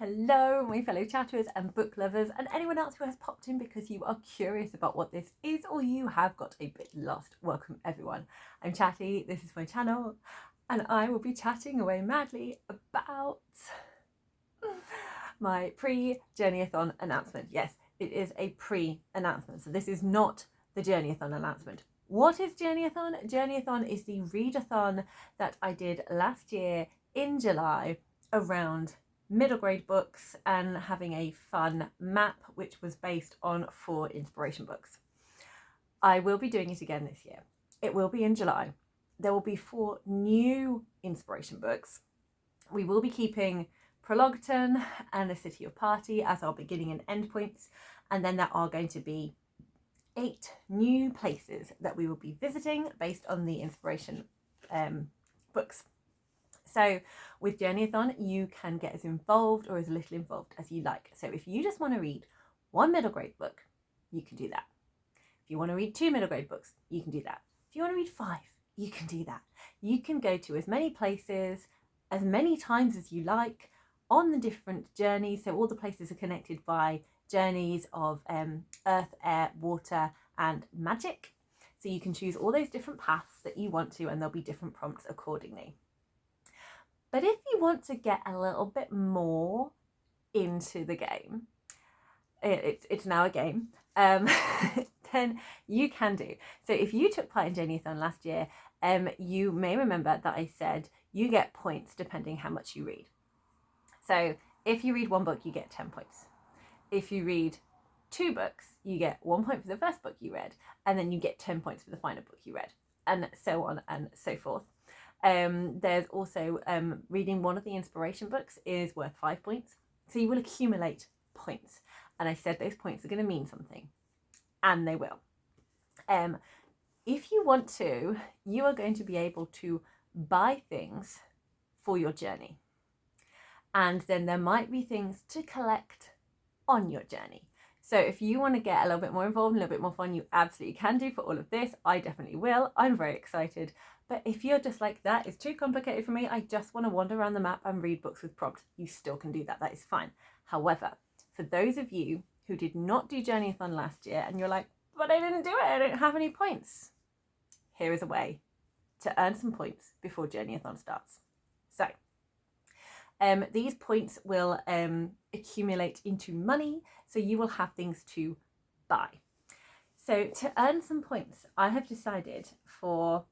Hello, my fellow chatterers and book lovers, and anyone else who has popped in because you are curious about what this is or you have got a bit lost. Welcome, everyone. I'm Chatty, this is my channel, and I will be chatting away madly about my pre-Journeyathon announcement. Yes, it is a pre-announcement, so this is not the Journeyathon announcement. What is Journeyathon? Journeyathon is the readathon that I did last year in July around middle grade books and having a fun map which was based on 4 inspiration books. I will be doing it again this year. It will be in July. There will be 4 new inspiration books. We will be keeping Prelogaton and the City of Party as our beginning and end points, and then there are going to be 8 new places that we will be visiting based on the inspiration books. So with Journeyathon, you can get as involved or as little involved as you like. So if you just want to read 1 middle grade book, you can do that. If you want to read 2 middle grade books, you can do that. If you want to read 5, you can do that. You can go to as many places, as many times as you like on the different journeys. So all the places are connected by journeys of earth, air, water, and magic. So you can choose all those different paths that you want to, and there'll be different prompts accordingly. But if you want to get a little bit more into the game, it's now a game, then you can do. So if you took part in Journeyathon last year, you may remember that I said you get points depending how much you read. So if you read 1 book, you get 10 points. If you read 2 books, you get 1 point for the first book you read, and then you get 10 points for the final book you read, and so on and so forth. There's also reading 1 of the inspiration books is worth 5 points. So you will accumulate points. And I said those points are going to mean something. And they will. If you want to, you are going to be able to buy things for your journey. And then there might be things to collect on your journey. So if you want to get a little bit more involved, a little bit more fun, you absolutely can do for all of this. I definitely will. I'm very excited. But if you're just like, that is too complicated for me, I just want to wander around the map and read books with prompts, you still can do that. That is fine. However, for those of you who did not do Journeyathon last year and you're like, but I didn't do it, I don't have any points, here is a way to earn some points before Journeyathon starts. So these points will accumulate into money, so you will have things to buy. So to earn some points, I have decided for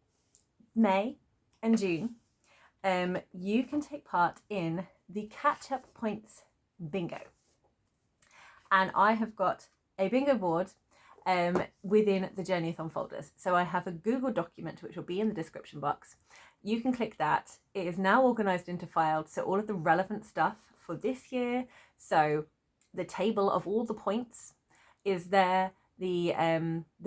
May and June, you can take part in the catch-up points bingo. And I have got a bingo board within the Journeyathon folders. So I have a Google document which will be in the description box. You can click that. It is now organised into files, so all of the relevant stuff for this year. So the table of all the points is there. The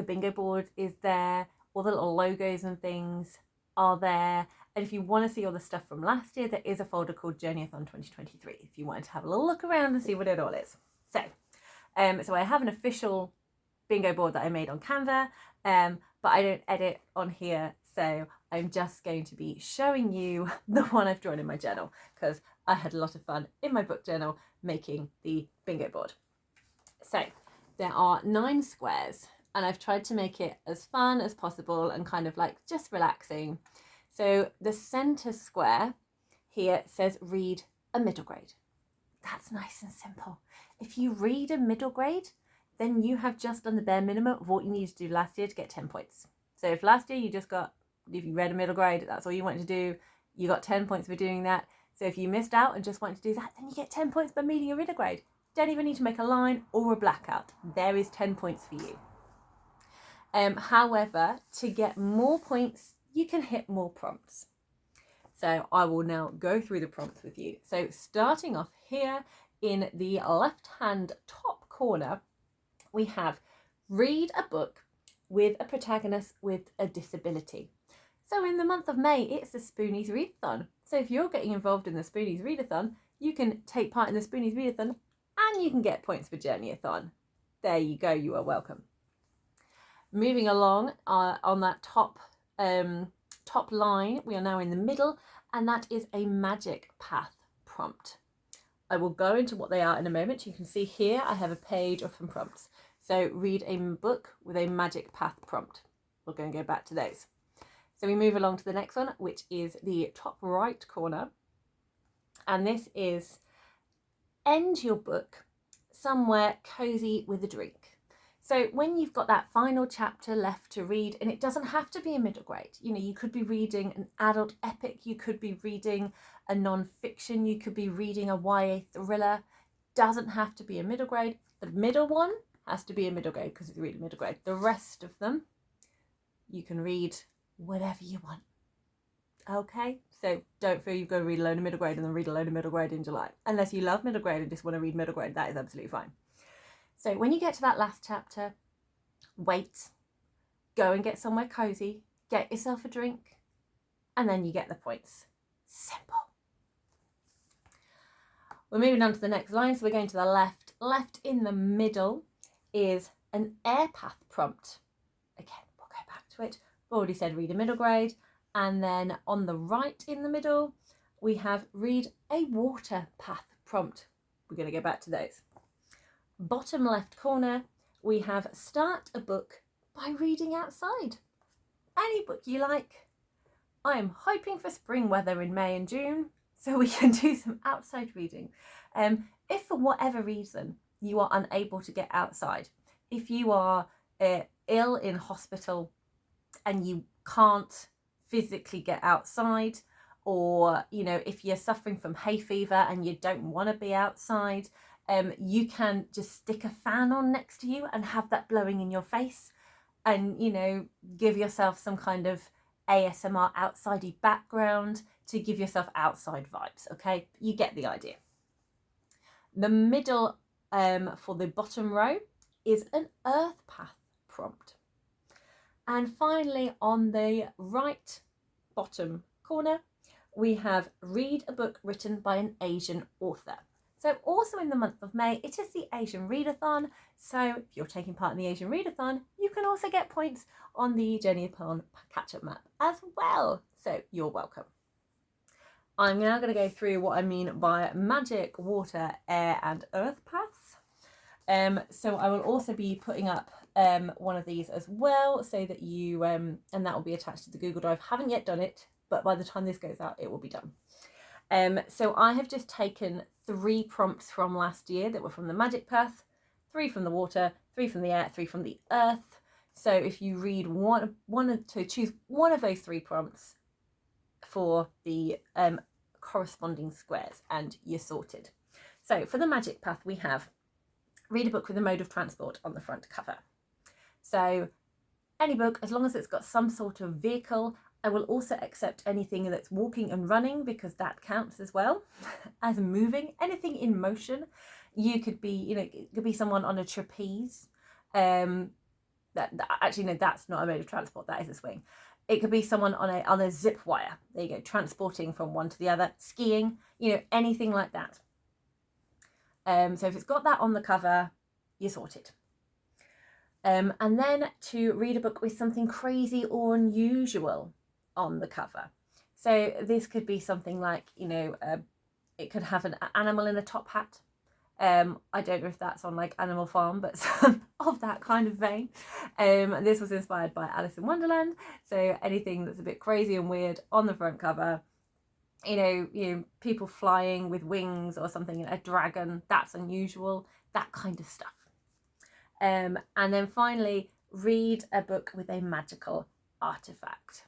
bingo board is there. All the little logos and things are there. And if you want to see all the stuff from last year, there is a folder called Journeyathon 2023 if you wanted to have a little look around and see what it all is. So so I have an official bingo board that I made on Canva, but I don't edit on here, so I'm just going to be showing you the one I've drawn in my journal because I had a lot of fun in my book journal making the bingo board. So there are 9 squares, and I've tried to make it as fun as possible and kind of like just relaxing. So the center square here says read a middle grade. That's nice and simple. If you read a middle grade, then you have just done the bare minimum of what you needed to do last year to get 10 points. So if last year if you read a middle grade, that's all you wanted to do, you got 10 points for doing that. So if you missed out and just wanted to do that, then you get 10 points by meeting a middle grade. Don't even need to make a line or a blackout. There is 10 points for you. However, to get more points, you can hit more prompts. So I will now go through the prompts with you. So starting off here in the left-hand top corner, we have read a book with a protagonist with a disability. So in the month of May, it's the SPOONIES Readathon. So if you're getting involved in the SPOONIES Readathon, you can take part in the SPOONIES Readathon and you can get points for Journeyathon. There you go, you are welcome. Moving along on that top line, we are now in the middle, and that is a magic path prompt. I will go into what they are in a moment. You can see here I have a page of some prompts. So read a book with a magic path prompt. We're going to go back to those. So we move along to the next one, which is the top right corner. And this is end your book somewhere cozy with a drink. So when you've got that final chapter left to read, and it doesn't have to be a middle grade, you know, you could be reading an adult epic, you could be reading a non-fiction, you could be reading a YA thriller, doesn't have to be a middle grade. The middle one has to be a middle grade because it's really middle grade. The rest of them, you can read whatever you want. Okay, so don't feel you've got to read a load of middle grade and then read a load of middle grade in July. Unless you love middle grade and just want to read middle grade, that is absolutely fine. So when you get to that last chapter, wait, go and get somewhere cozy, get yourself a drink, and then you get the points. Simple. We're moving on to the next line, so we're going to the left. Left in the middle is an air path prompt. Again, we'll go back to it. I've already said read a middle grade. And then on the right in the middle, we have read a water path prompt. We're going to go back to those. Bottom left corner, we have start a book by reading outside. Any book you like. I am hoping for spring weather in May and June, so we can do some outside reading. If for whatever reason you are unable to get outside, if you are ill in hospital and you can't physically get outside, or you know, if you're suffering from hay fever and you don't want to be outside, you can just stick a fan on next to you and have that blowing in your face, and you know, give yourself some kind of ASMR outsidey background to give yourself outside vibes. Okay, you get the idea. The middle for the bottom row is an earth path prompt. And finally, on the right bottom corner, we have read a book written by an Asian author. So also in the month of May, it is the Asian Readathon. So if you're taking part in the Asian Readathon, you can also get points on the Journeyathon catch-up map as well. So you're welcome. I'm now going to go through what I mean by magic, water, air and earth paths. So I will also be putting up one of these as well, so that you and that will be attached to the Google Drive. Haven't yet done it, but by the time this goes out, it will be done. So I have just taken 3 prompts from last year that were from the magic path, 3 from the water, 3 from the air, 3 from the earth. So if you read choose one of those 3 prompts for the corresponding squares, and you're sorted. So for the magic path, we have read a book with a mode of transport on the front cover. So any book, as long as it's got some sort of vehicle. I will also accept anything that's walking and running, because that counts as well as moving. Anything in motion. You could be, you know, it could be someone on a trapeze. Actually, no, that's not a mode of transport. That is a swing. It could be someone on a zip wire. There you go, transporting from one to the other. Skiing, you know, anything like that. So if it's got that on the cover, you're sorted. And then to read a book with something crazy or unusual on the cover. So this could be something like, you know, it could have an animal in a top hat. I don't know if that's on like Animal Farm, but some of that kind of vein. This was inspired by Alice in Wonderland. So anything that's a bit crazy and weird on the front cover. You know, people flying with wings or something, a dragon, that's unusual, that kind of stuff. And then finally, read a book with a magical artifact.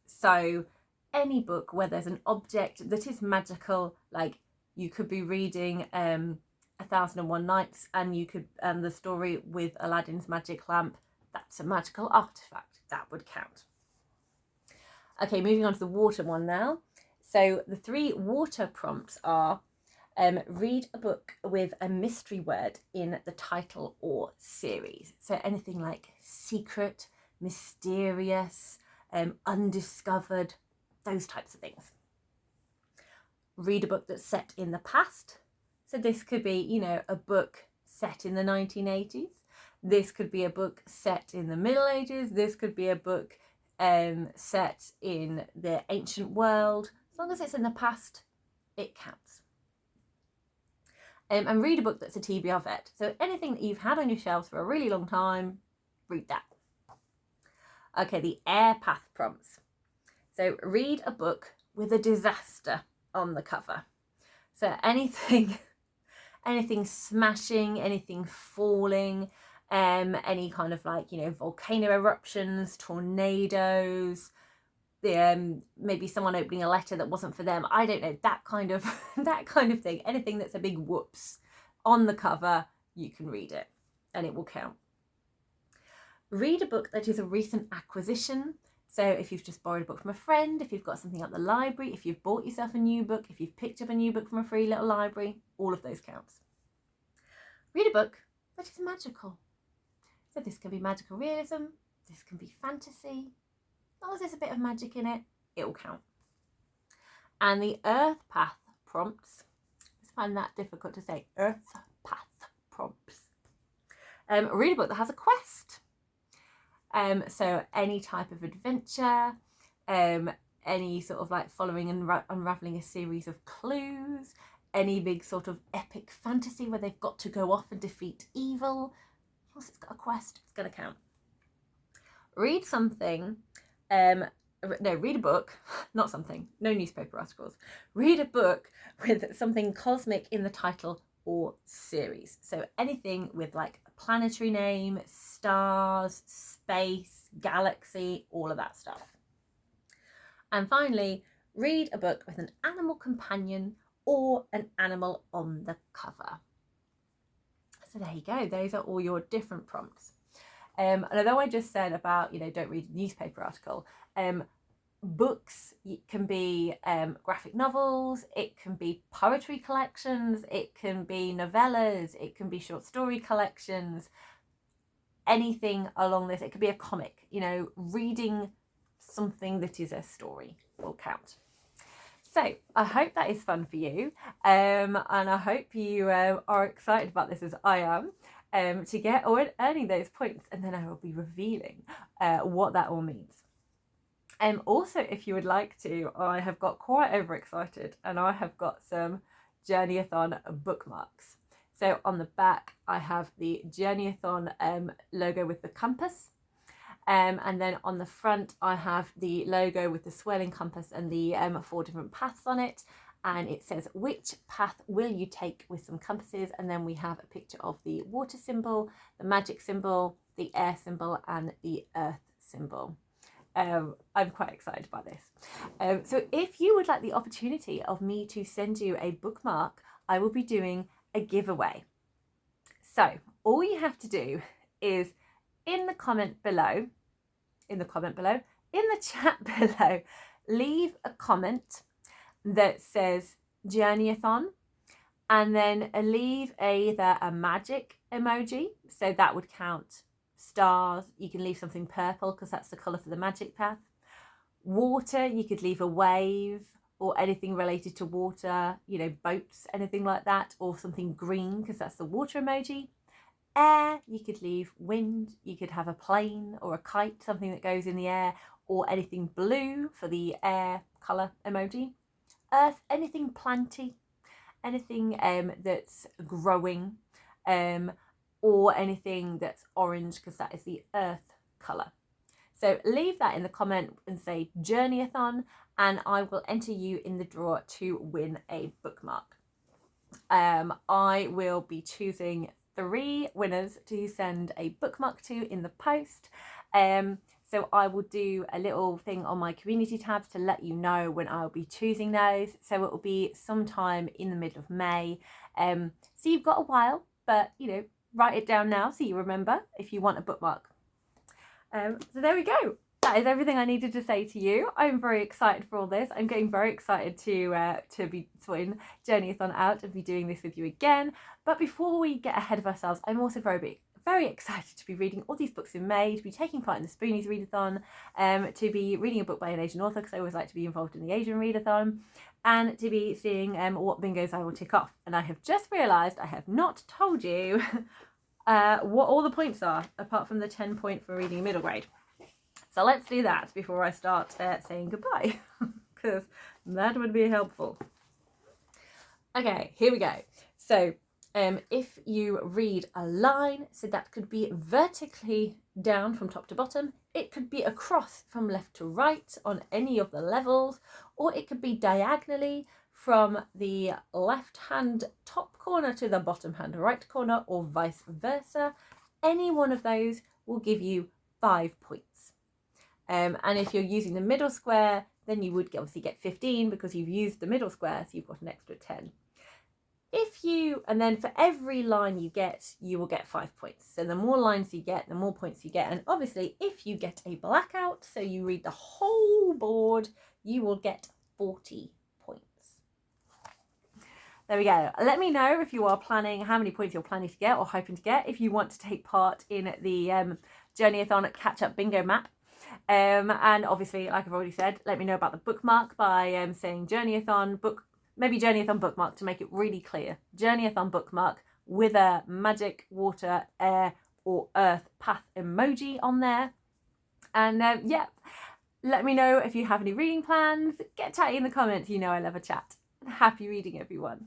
So any book where there's an object that is magical, like you could be reading 1001 Nights and you could the story with Aladdin's magic lamp, that's a magical artifact, that would count. Okay, moving on to the water one now. So the 3 water prompts are read a book with a mystery word in the title or series. So anything like secret, mysterious, undiscovered, those types of things. Read a book that's set in the past. So this could be, you know, a book set in the 1980s. This could be a book set in the Middle Ages. This could be a book set in the ancient world. As long as it's in the past, it counts. and read a book that's a TBR vet. So anything that you've had on your shelves for a really long time, read that. Okay, the air path prompts. So read a book with a disaster on the cover. So anything smashing, anything falling, any kind of like, volcano eruptions, tornadoes, maybe someone opening a letter that wasn't for them. I don't know, that kind of thing. Anything that's a big whoops on the cover, you can read it and it will count. Read a book that is a recent acquisition. So if you've just borrowed a book from a friend, if you've got something at the library, if you've bought yourself a new book, if you've picked up a new book from a free little library, all of those counts. Read a book that is magical. So this can be magical realism, this can be fantasy. As long as there's a bit of magic in it, it will count. And the earth path prompts, I find that difficult to say, earth path prompts. Read a book that has a quest. So any type of adventure, any sort of like following and unraveling a series of clues, any big sort of epic fantasy where they've got to go off and defeat evil. Plus it's got a quest, it's going to count. Read something, read a book, not something, no newspaper articles. Read a book with something cosmic in the title or series. So anything with like a planetary name, stars, space, galaxy, all of that stuff. And finally, read a book with an animal companion or an animal on the cover. So there you go, those are all your different prompts. And although I just said about, don't read a newspaper article, books can be graphic novels, it can be poetry collections, it can be novellas, it can be short story collections, anything along this. It could be a comic, reading something that is a story will count. So I hope that is fun for you, and I hope you are excited about this as I am, to get earning those points, and then I will be revealing what that all means. Also, if you would like to, I have got quite overexcited and I have got some Journeyathon bookmarks. So on the back, I have the Journeyathon logo with the compass. And then on the front, I have the logo with the swirling compass and the 4 different paths on it. And it says, which path will you take, with some compasses. And then we have a picture of the water symbol, the magic symbol, the air symbol, and the earth symbol. I'm quite excited by this. So if you would like the opportunity of me to send you a bookmark, I will be doing a giveaway. So all you have to do is in the chat below, leave a comment that says Journeyathon, and then leave either a magic emoji, so that would count stars. You can leave something purple because that's the colour for the magic path. Water, you could leave a wave or anything related to water, boats, anything like that, or something green because that's the water emoji. Air, you could leave wind, you could have a plane or a kite, something that goes in the air, or anything blue for the air colour emoji. Earth, anything planty, anything that's growing, or anything that's orange because that is the earth colour. So leave that in the comment and say Journeyathon, and I will enter you in the draw to win a bookmark. I will be choosing 3 winners to send a bookmark to in the post. So I will do a little thing on my community tabs to let you know when I'll be choosing those. So it will be sometime in the middle of May. So you've got a while, but write it down now so you remember if you want a bookmark. So there we go. That is everything I needed to say to you. I'm very excited for all this. I'm getting very excited to be sorting Journeyathon out and be doing this with you again. But before we get ahead of ourselves, I'm also very excited to be reading all these books in May, to be taking part in the SPOONIES Readathon, to be reading a book by an Asian author because I always like to be involved in the Asian Readathon, and to be seeing what bingos I will tick off. And I have just realised I have not told you what all the points are, apart from the 10 point for reading middle grade. So let's do that before I start saying goodbye, because that would be helpful. Okay, here we go. So If you read a line, so that could be vertically down from top to bottom, it could be across from left to right on any of the levels, or it could be diagonally from the left hand top corner to the bottom hand right corner, or vice versa. Any one of those will give you 5 points. And if you're using the middle square, then you would obviously get 15 because you've used the middle square, so you've got an extra 10. And then for every line you get, you will get 5 points. So the more lines you get, the more points you get. And obviously, if you get a blackout, so you read the whole board, you will get 40 points. There we go. Let me know if you are planning, how many points you're planning to get or hoping to get, if you want to take part in the Journeyathon catch-up bingo map. And obviously, like I've already said, let me know about the bookmark by saying Journeyathon book. Maybe Journeyathon bookmark to make it really clear. Journeyathon bookmark with a magic, water, air or earth path emoji on there. And yeah, let me know if you have any reading plans. Get chatty in the comments. You know I love a chat. Happy reading, everyone.